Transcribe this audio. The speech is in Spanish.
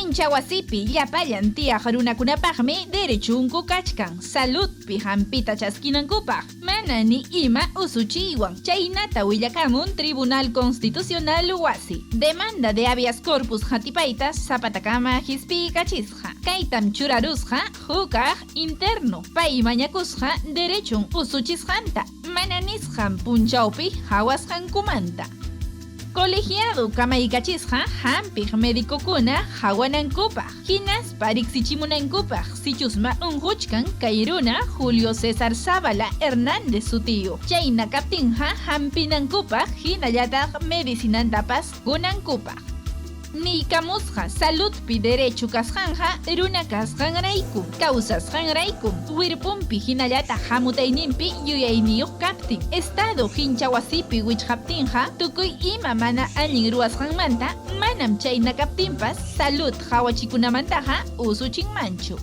Hincha wasipi llapallan tiyaq runakunapaqmi derechunku kachkan. Saludpi hampita chaskinankupaq. Mana ni ima usuchiywan. Chaynata willakamun Tribunal Constitucional wasi. Demanda de habeas corpus hatipayta Zapatakama hispi kachisqa. Kaytam churarusqa hukaq interno. Pay mañakusqa derechun usuchisqanta. Mana nisqan punchawpi hawasqankumanta. Colegiado kamaykachisqa hampiq medicokuna hawanankupaq. Hinaspa riqsichimunankupaq sichusma unquchkan kay runa Julio César Zavala Hernández sutiyu. Chayna kaptinqa hampinankupaq hinallataq medicinantapas kunankupaq. Niykamusqa saludpi derecho kasqanja runa kasqanraykum, kawsasqanraykum, wirpunpi hinallata hamutayninpi yuyayniyuq kaptin. Estado hincha wasipi wichqaptinqa tukuy ima mana allin ruwasqanmanta manam chayna kaptinpas salud hawachikunamantaqa usuchinmanchu.